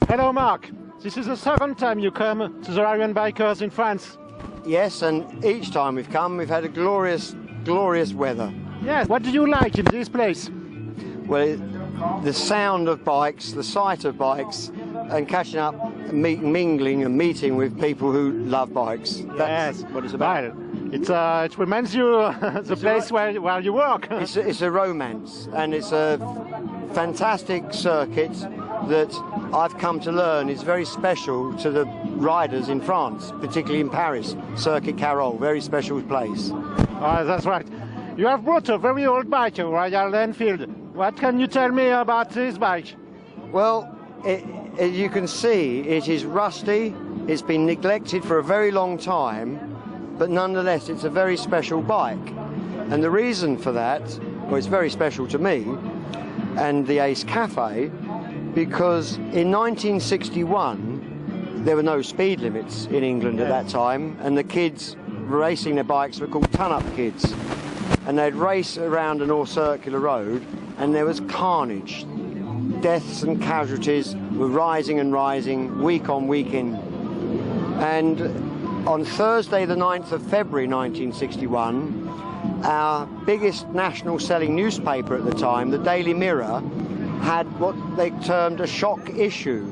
Hello, Mark. This is the second time you come to the Ryan Bikers in France. Yes, and each time we've come, we've had a glorious, glorious weather. Yes. What do you like in this place? Well, the sound of bikes, the sight of bikes, and catching up, mingling and meeting with people who love bikes. That's what it's about. Well, it reminds you the place where you work. It's a romance, and it's a fantastic circuit that I've come to learn is very special to the riders in France, particularly in Paris. Circuit Carol, very special place. Oh, that's right. You have brought a very old bike, a Royal Enfield. What can you tell me about this bike? Well, you can see it is rusty. It's been neglected for a very long time, but nonetheless it's a very special bike. And the reason for that, well, it's very special to me and the Ace Cafe, because in 1961 there were no speed limits in England at that time, and the kids racing their bikes were called ton-up kids, and they'd race around an all-circular road, and there was carnage. Deaths and casualties were rising and rising, week on week in. And on Thursday the 9th of February 1961, our biggest national selling newspaper at the time, the Daily Mirror, had what they termed a shock issue,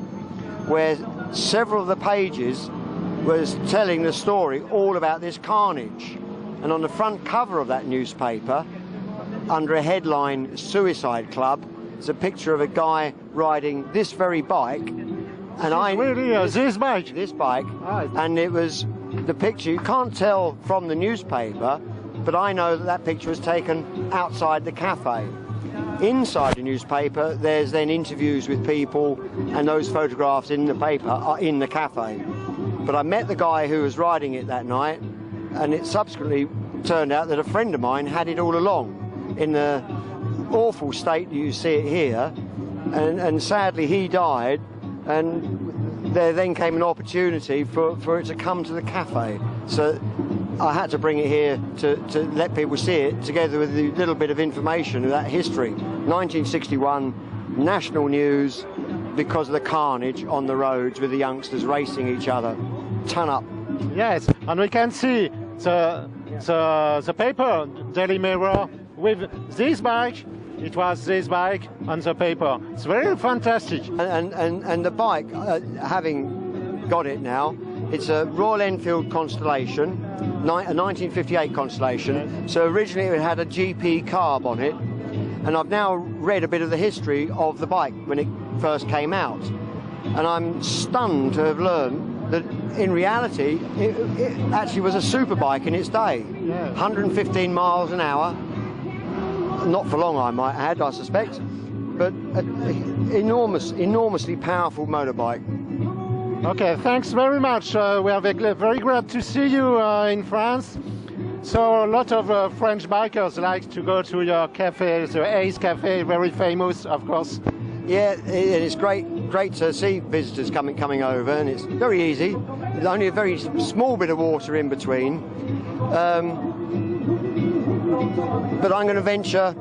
where several of the pages was telling the story all about this carnage. And on the front cover of that newspaper, under a headline, Suicide Club, it's a picture of a guy riding this very bike. And this bike? This bike. And it was the picture, you can't tell from the newspaper, but I know that that picture was taken outside the cafe. Inside the newspaper, there's then interviews with people, and those photographs in the paper are in the cafe. But I met the guy who was riding it that night, and it subsequently turned out that a friend of mine had it all along, in the awful state that you see it here, and sadly he died, and there then came an opportunity for it to come to the cafe. So I had to bring it here to let people see it, together with a little bit of information of that history. 1961, national news because of the carnage on the roads with the youngsters racing each other. Ton up. Yes, and we can see the paper, Daily Mirror, with this bike. It was this bike on the paper. It's very fantastic. And the bike, having got it now, it's a Royal Enfield Constellation, a 1958 Constellation. So originally it had a GP carb on it, and I've now read a bit of the history of the bike when it first came out. And I'm stunned to have learned that in reality, it actually was a super bike in its day. 115 miles an hour. Not for long, I might add, I suspect, but an enormously powerful motorbike. Okay, thanks very much. We are very glad to see you in France. So a lot of French bikers like to go to your cafe, the Ace Cafe, very famous, of course. Yeah, it's great to see visitors coming over, and it's very easy. There's only a very small bit of water in between. But I'm going to venture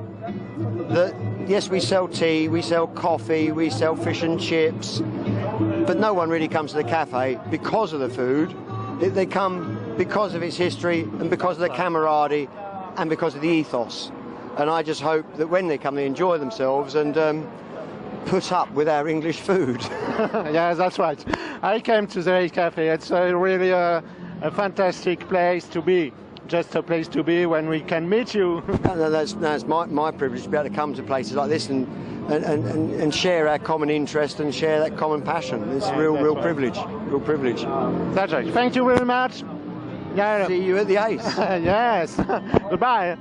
that, yes, we sell tea, we sell coffee, we sell fish and chips, but no one really comes to the cafe because of the food. They come because of its history and because of the camaraderie and because of the ethos. And I just hope that when they come, they enjoy themselves and put up with our English food. Yeah, that's right. I came to the cafe. It's really a fantastic place to be. Just a place to be when we can meet you. That's my privilege to be able to come to places like this and share our common interest and share that common passion. It's real privilege. Real privilege. That's right. Thank you very much. See you at the Ace. Yes. Goodbye.